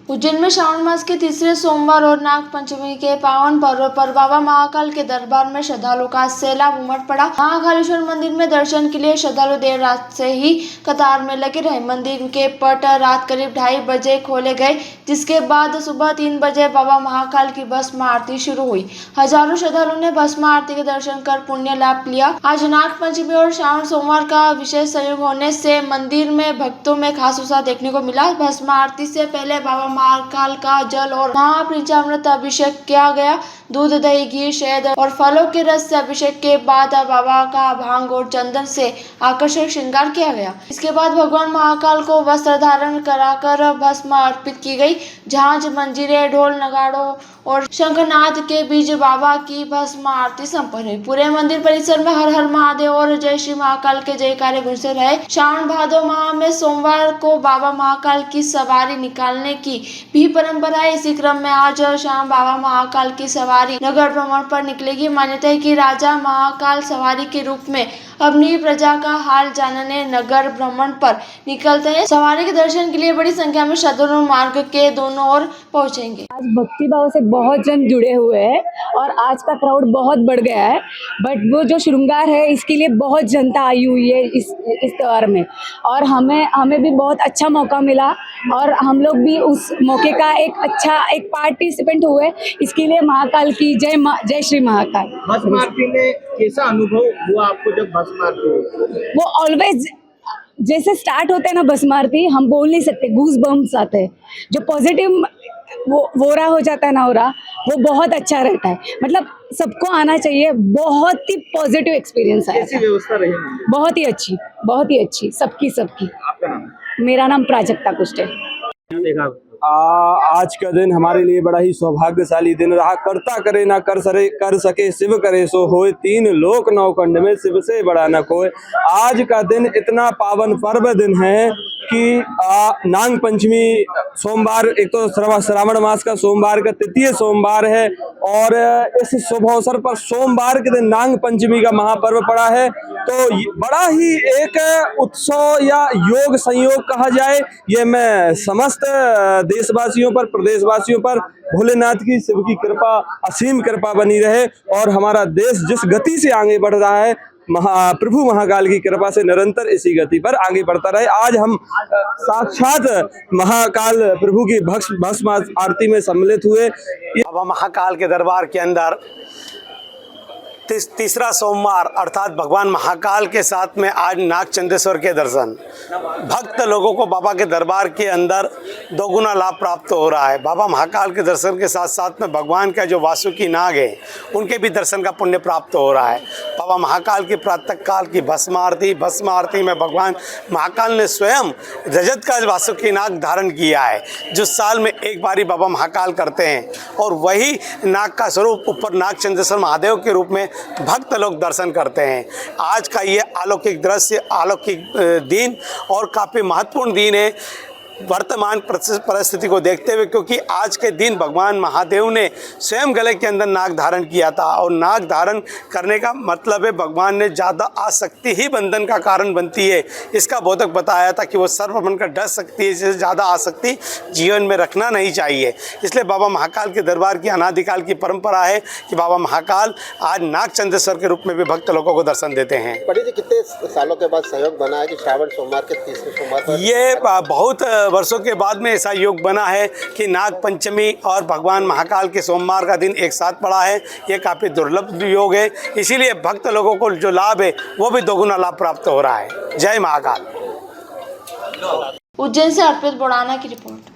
उज्जैन में श्रावण मास के तीसरे सोमवार और नाग पंचमी के पावन पर्व पर बाबा महाकाल के दरबार में श्रद्धालुओं का सैलाब उमड़ पड़ा। महाकालेश्वर मंदिर में दर्शन के लिए श्रद्धालु देर रात से ही कतार में लगे रहे। मंदिर के पट रात करीब 2:30 बजे खोले गए, जिसके बाद सुबह 3 बजे बाबा महाकाल की भस्म आरती शुरू हुई। हजारों श्रद्धालुओं ने भस्म आरती के दर्शन कर पुण्य लाभ लिया। आज नाग पंचमी और श्रावण सोमवार का विशेष संयोग होने से मंदिर में भक्तों में खास उत्साह देखने को मिला। भस्म आरती से पहले बाबा महाकाल का जल और महापंचामृत अभिषेक किया गया। दूध, दही, घी, शहद और फलों के रस से अभिषेक के बाद बाबा का भांग और चंदन से आकर्षक श्रृंगार किया गया। इसके बाद भगवान महाकाल को वस्त्र धारण कराकर भस्म अर्पित की गई। झांझ, मंजीरे, ढोल, नगाड़ों और शंखनाद के बीच बाबा की भस्म आरती संपन्न हुई। पूरे मंदिर परिसर में हर हर महादेव और जय श्री महाकाल के जयकारे गूंजते रहे। श्रावण भादो माह में सोमवार को बाबा महाकाल की सवारी निकालने की भी परंपरा है। इसी क्रम में आज शाम बाबा महाकाल की सवारी नगर भ्रमण पर निकलेगी। मान्यता है कि राजा महाकाल सवारी के रूप में अपनी प्रजा का हाल जानने नगर भ्रमण पर निकलते हैं। सवारी के दर्शन के लिए बड़ी संख्या में श्रद्धालु मार्ग के दोनों ओर पहुंचेंगे। आज भक्ति भाव से बहुत जन जुड़े हुए हैं और आज का क्राउड बहुत बढ़ गया है, बट वो जो श्रृंगार है इसके लिए बहुत जनता आई हुई है इस त्योहार में, और हमें भी बहुत अच्छा मौका मिला और हम लोग भी उस मौके का एक पार्टिसिपेंट हुए। इसके लिए महाकाल की जय श्री महाकाल। भस्म आरती में कैसा अनुभव हुआ आपको जब भस्म आरती हुई? वो ऑलवेज जैसे स्टार्ट होते हैं ना भस्म आरती, हम बोल नहीं सकते, गूज बम्स आते हैं। जो पॉजिटिव वो रहा हो जाता है ना, वो बहुत अच्छा रहता है। मतलब सबको आना चाहिए, बहुत ही पॉजिटिव एक्सपीरियंस है। कैसी व्यवस्था रही? बहुत ही अच्छी सबकी। आपका नाम? मेरा नाम प्राजक्ता कुष्टे। आज का दिन हमारे लिए बड़ा ही सौभाग्यशाली दिन रहा। करता करे ना कर सके, शिव करे सो होए, 3 लोक 9 खंड में शिव से बड़ा न कोई। आज का दिन इतना पावन पर्व दिन है कि नाग पंचमी सोमवार, एक तो श्रावण मास का सोमवार का तृतीय सोमवार है, और इस शुभ अवसर पर सोमवार के दिन नाग पंचमी का महापर्व पड़ा है। तो बड़ा ही एक उत्सव या योग संयोग कहा जाए, ये मैं समस्त देशवासियों पर, प्रदेशवासियों पर भोलेनाथ की, शिव की कृपा, असीम कृपा बनी रहे, और हमारा देश जिस गति से आगे बढ़ रहा है, प्रभु महाकाल की कृपा से निरंतर इसी गति पर आगे बढ़ता रहे। आज हम साक्षात महाकाल प्रभु की भस्म आरती में सम्मिलित हुए। बाबा महाकाल के दरबार के अंदर तीसरा सोमवार अर्थात भगवान महाकाल के साथ में आज नागचंद्रेश्वर के दर्शन। भक्त लोगों को बाबा के दरबार के अंदर दोगुना लाभ प्राप्त हो रहा है। बाबा महाकाल के दर्शन के साथ साथ में भगवान का जो वासुकी नाग है उनके भी दर्शन का पुण्य प्राप्त हो रहा है। बाबा महाकाल की प्रातःकाल की भस्म आरती में भगवान महाकाल ने स्वयं रजत का वासुकी नाग धारण किया है, जो साल में एक बारी बाबा महाकाल करते हैं, और वही नाग का स्वरूप ऊपर नागचंद्रेश्वर महादेव के रूप में भक्त लोग दर्शन करते हैं। आज का ये अलौकिक दृश्य, अलौकिक दिन और काफ़ी महत्वपूर्ण दिन है वर्तमान परिस्थिति को देखते हुए, क्योंकि आज के दिन भगवान महादेव ने स्वयं गले के अंदर नाग धारण किया था, और नाग धारण करने का मतलब है भगवान ने ज़्यादा आसक्ति ही बंधन का कारण बनती है। इसका बोधक बताया था कि वो सर्वमन का डर सकती है, इससे ज़्यादा आसक्ति जीवन में रखना नहीं चाहिए। इसलिए बाबा महाकाल के दरबार की अनादिकाल की परंपरा है कि बाबा महाकाल आज नागचंद्रेश्वर के रूप में भी भक्त लोगों को दर्शन देते हैं। पंडित जी, कितने सालों के बाद सहयोग बना है कि श्रावण सोमवार के तीसरे सोमवार पर? ये बहुत वर्षों के बाद में ऐसा योग बना है कि नाग पंचमी और भगवान महाकाल के सोमवार का दिन एक साथ पड़ा है। ये काफ़ी दुर्लभ योग है, इसीलिए भक्त लोगों को जो लाभ है वो भी दोगुना लाभ प्राप्त हो रहा है। जय महाकाल। उज्जैन से अर्पित बुढ़ाना की रिपोर्ट।